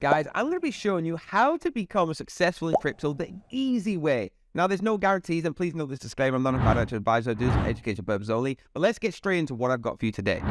Guys, I'm going to be showing you how to become successful in crypto the easy way. Now, there's no guarantees, and please note this disclaimer, I'm not a financial advisor, I do this for education purposes only, but let's get straight into what I've got for you today.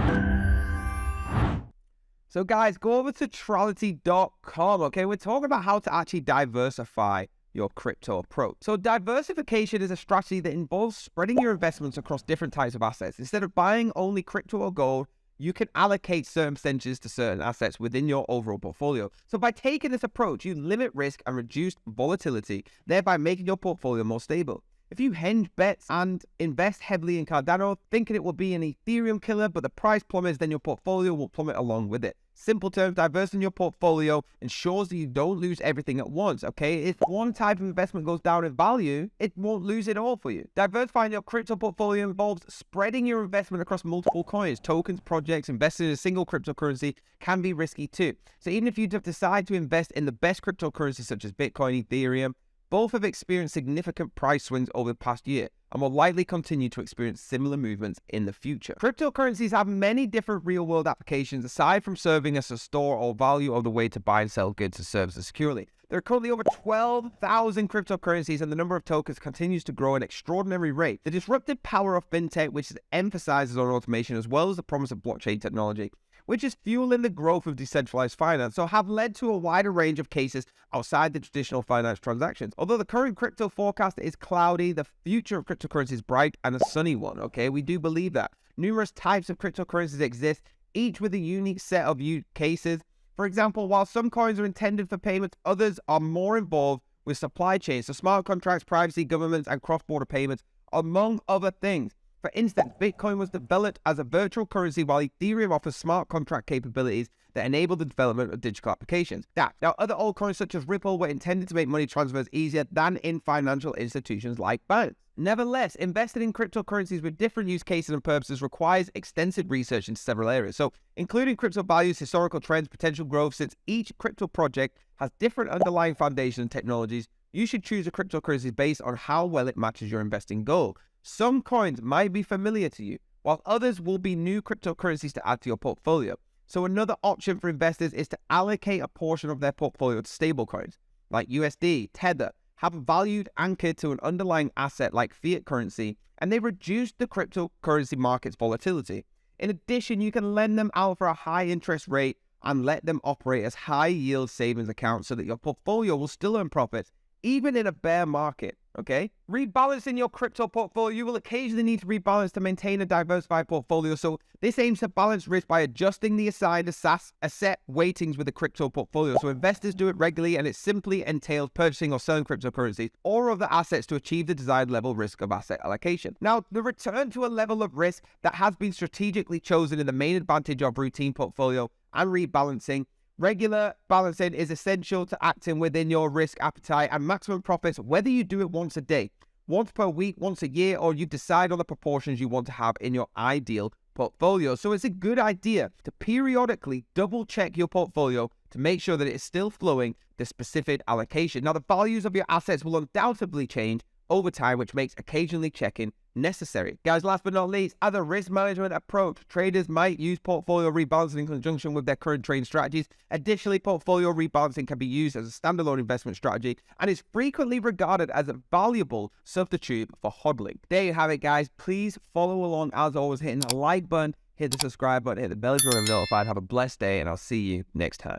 So guys, go over to trality.com, okay? We're talking about how to actually diversify your crypto approach. So diversification is a strategy that involves spreading your investments across different types of assets. Instead of buying only crypto or gold, you can allocate certain percentages to certain assets within your overall portfolio. So by taking this approach, you limit risk and reduce volatility, thereby making your portfolio more stable. If you hedge bets and invest heavily in Cardano, thinking it will be an Ethereum killer, but the price plummets, then your portfolio will plummet along with it. Simple terms, diversifying your portfolio ensures that you don't lose everything at once, okay? If one type of investment goes down in value, it won't lose it all for you. Diversifying your crypto portfolio involves spreading your investment across multiple coins, tokens, projects. Investing in a single cryptocurrency can be risky too. So even if you decide to invest in the best cryptocurrencies such as Bitcoin, Ethereum, both have experienced significant price swings over the past year and will likely continue to experience similar movements in the future. Cryptocurrencies have many different real-world applications aside from serving as a store or value or the way to buy and sell goods and services securely. There are currently over 12,000 cryptocurrencies, and the number of tokens continues to grow at an extraordinary rate. The disruptive power of fintech, which emphasizes on automation as well as the promise of blockchain technology, which is fueling the growth of decentralized finance, so have led to a wider range of cases outside the traditional finance transactions. Although the current crypto forecast is cloudy, the future of cryptocurrency is bright and a sunny one, okay? We do believe that. Numerous types of cryptocurrencies exist, each with a unique set of use cases. For example, while some coins are intended for payments, others are more involved with supply chains, so smart contracts, privacy, governments, and cross-border payments, among other things. For instance, Bitcoin was developed as a virtual currency while Ethereum offers smart contract capabilities that enable the development of digital applications. Now, other altcoins such as Ripple were intended to make money transfers easier than in financial institutions like banks. Nevertheless, investing in cryptocurrencies with different use cases and purposes requires extensive research into several areas. So, including crypto values, historical trends, potential growth. Since each crypto project has different underlying foundations and technologies, you should choose a cryptocurrency based on how well it matches your investing goal. Some coins might be familiar to you, while others will be new cryptocurrencies to add to your portfolio. So another option for investors is to allocate a portion of their portfolio to stablecoins, like USD, Tether, have a value anchored to an underlying asset like fiat currency, and they reduce the cryptocurrency market's volatility. In addition, you can lend them out for a high interest rate and let them operate as high yield savings accounts so that your portfolio will still earn profits even in a bear market, okay? Rebalancing your crypto portfolio. You will occasionally need to rebalance to maintain a diversified portfolio. So this aims to balance risk by adjusting the assigned asset weightings with the crypto portfolio. So investors do it regularly, and it simply entails purchasing or selling cryptocurrencies or other assets to achieve the desired level risk of asset allocation. Now, the return to a level of risk that has been strategically chosen is the main advantage of routine portfolio and rebalancing. Regular balancing is essential to acting within your risk appetite and maximum profits, whether you do it once a day, once per week, once a year, or you decide on the proportions you want to have in your ideal portfolio. So it's a good idea to periodically double check your portfolio to make sure that it is still flowing the specific allocation. Now, the values of your assets will undoubtedly change over time, which makes occasionally checking necessary. Guys, last but not least, as a risk management approach, traders might use portfolio rebalancing in conjunction with their current trading strategies. Additionally, portfolio rebalancing can be used as a standalone investment strategy and is frequently regarded as a valuable substitute for hodling. There you have it, guys. Please follow along, as always, hitting the like button, hit the subscribe button, hit the bell if you want to be notified. Have a blessed day, and I'll see you next time.